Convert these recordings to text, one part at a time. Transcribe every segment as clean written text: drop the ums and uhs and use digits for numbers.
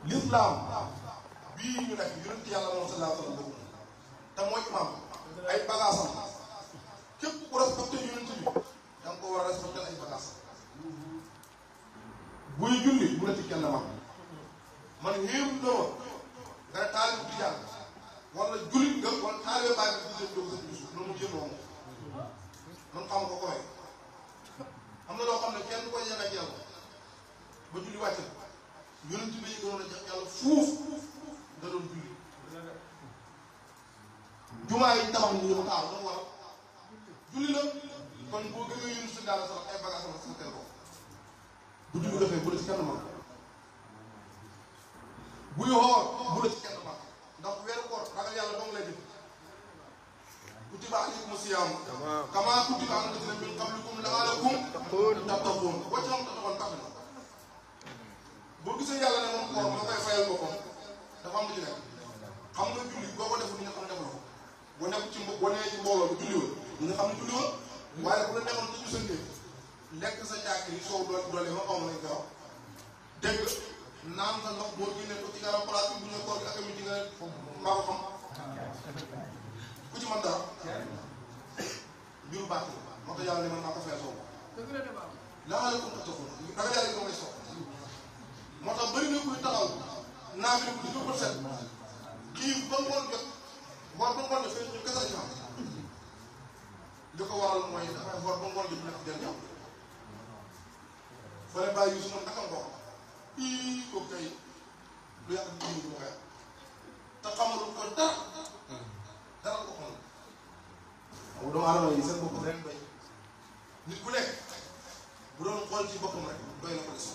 l'islam bii ñu nekk yonent yàlla moom sallallahu alayhi wa sallam te mooy imam ay bagaasam képp ku respecté yonent bi da nga ko war a respecté ay bagaasam buy julli bu la ci kenn man yéem na ma nga ne taalibu tijaan wala jullit nga wala taalibe baay bi di dóog sa bisu loolu mu jëndoo man xam ko koy am na loo xam ne kenn koy yàgg ak yàlla ba julli wàcc yonent bi gënoon a jox yàlla fuuf da doon julli jumaa yi tabax ni ñu taaw dafa war a julli la kon boo gëmee yonent si daal sax ay bagages la sama kër ko bu julli defee bu la ci kenn mën buy xool bu la ci kenn mën ndax weeru koor ragal yàlla dong lay def kutiba alaykumu siyaam kamaa kutiba alal laziina min qablikum la'allakum tattaquun boo ci xam taxawoon tax na boo gisee yàlla ne moom koor moo koy fayal boppam dafa am lu ci nekk xam nga julli boo ko deful ñi nga xam ne defuloo ko boo nekk ci boo nee ci mbooloo bi julli woon ñi nga xam ne julli woon waaye bu la nekkoon tëju sa néeg lekk sa jàkk yi soow doole ma xaw ma lañ ko wax dégg naan sa ndox boo génnee ko ci garab place bi bu ñu koor gi ak di nga maa ko xam ku ci mën dara mbiru baax moo tax yàlla ne man maa ko fayal soow laa la ko taxawoon ragal yàlla gi may soow moo tax bëri na kuy taxaw naa fi ne ko set kii ba ngoon jot ngoon ba ngoon jot fee ñu kese la ñu am li ko waral mooy dafay xool ba ngoon jot nekk den jàmm fële bàyyi yu su man nakam ko kooku tey lu yàq ni jiw bi ma koy am te xamalul ko dara ko xamal xam doomu aadama yi seen bopp ren doy nit ku nekk bu doon xool ci boppam rek doy na ko des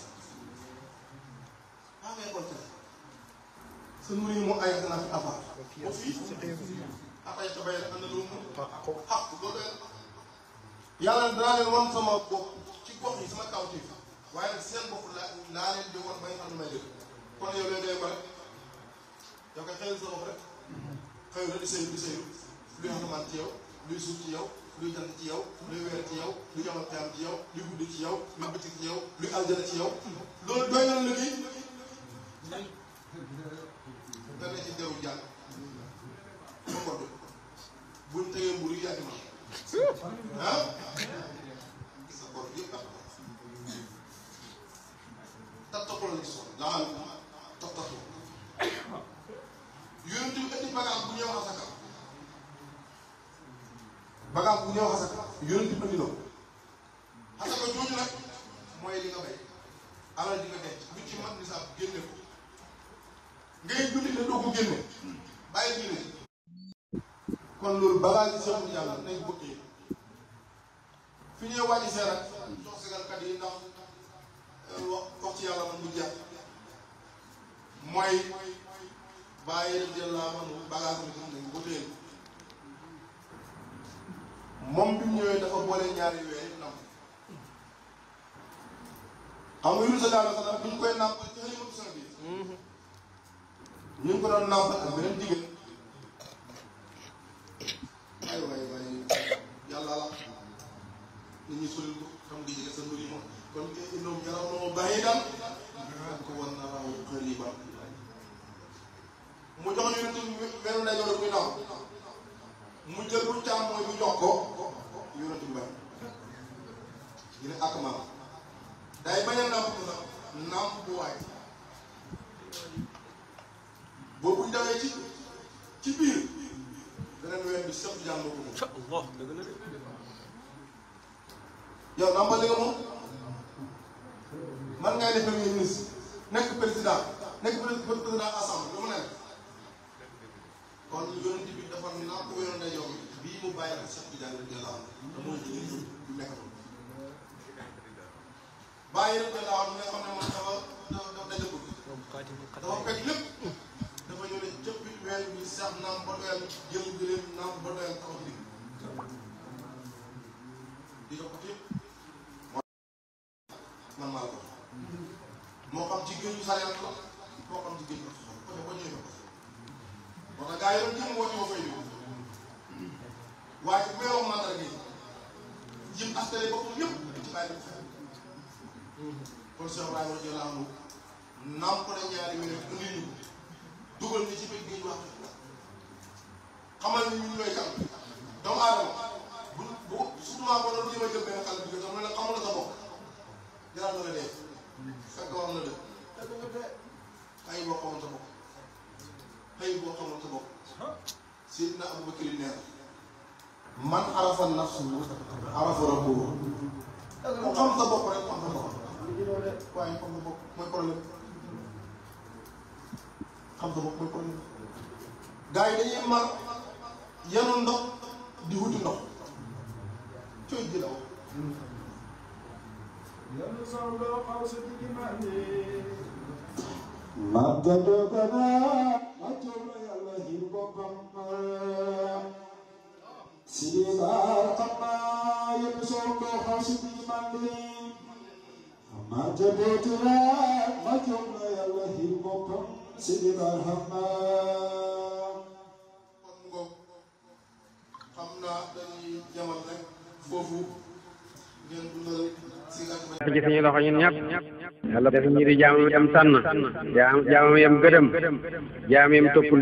ngay xool tey sa nuur yi moom ay naa fi avant ba fii atay ta bay rek am na lu mu xaq loolu doy yàlla danaa leen wan sama bopp ci gox yi sama kaw tiif waaye nag seen bopp laa leen di wan ba nga xam ne may dégg kon yow leen day ko rek yow koy xëyal sa bopp rek xëyul rek di sëyru luy xasamaan ci yow luy suuf ci yow luy jant ci yow luy weer ci yow luy yomal xiyam ci yow luy guddi ci yow luy bëccëg ci yow luy aljana ci yow loolu doy na liggéey dana ci deru jàng ba kodd buñ tegee mburu yi yàgg na ah sa kodd yëpp ak tattaqu la gis laal tattaqu yonent bi indi bagage bu ñëw asaka bagage bu ñëw asaka yonent bi indi loo asaka jooju nag mooy li nga bay alal di nga denc lu ci mat nisaab génne ko ngay julli ne doo ko génne bàyyi diine kon loolu bagage yi seexul yàlla nañ bëggee fi ñuy wàññi seen ak jox sigalkat yi ndax wax ci yàlla man bu jeex mooy bàyyi rek jël laa man bagage bi nañ ko téye moom bi mu ñëwee dafa boole ñaari weer nam xam nga Yunus sallallahu alayhi wa sallam bi ñu koy nàmpal ci xëlimatu sana bi ñu ngi ko doon nàmpal ak beneen jigéen waay yàlla la nit ñi solil ko xam nga jege sa mbir yi moom kon ñoom yaraw na ma bàyyi daal ko war na raw xëliban mu jox ñu benn ndeyjoor muy naaw mu jël bu càmm mooy bu jox ko yonent bi ñu ne ak maam day bañ a nàmp ko sax nàmp bu waay boobu ñu dawee ci biir beneen weer bi sëpp jàng ko moom. Allah dëgg la de. yow nàmpal li nga moom man ngay def premier ministre nekk président assemblée lu mu nekk kon yonent bi dafa nàmp ko yoroon day yow bii mu bàyyi ak sëpp jàng rek la am te mooy jigéen ñi ñu nekk bàyyi rek la am nga xam ne man dafa dajagul dafa fekk lépp dafa ñëw ne jëpp weer bi sax naam ba doyal jël gëléem naam ba doyal taxaw ci di ko côté man maa ko moo xam ci géej gu sariya la moo xam ci géej gu côté ba ñëwee ko moo tax gars yi doon jëm woote ma fay waaye bu may wax mandarga gi jëm askane boppam yëpp ci bàyyi ko kon Cheikh Ibrahima radiyallahu anhu namp na ñaari minute indi ñu dugal ni ci biir géej wax xamal ni ñun ñooy kan doomu aadama bu surtout maa ko doon jéem a jël benn xale bi nga xam ne nag xamul sa bopp jaral na la dee fekk wax na dëgg ay boo xamoon sa bopp ay boo xamoon sa bopp Seydina Abubakar nee na man arafa nafsu arafa rabbuhu ku xam sa bopp rek xam sa bopp waaye xam sa bopp mooy problème xam sa bopp mooy problème gars yi dañuy mar yenu ndox di wuti ndox cooy ji la wax maggadogana majjoola yàlla hir boppam sidi baar xam naa yenn soldoo xaw si biir mandi majjadootina majjoola yàlla hir boppam sidi baar xam naa kon ngoog xam naa dañuy jamal rek foofu ngeen dundal si ci suñu loxo ñun ñëpp yàlla def ñu di jaamam yam tànn jaamam yam gëdëm jaam yam toppul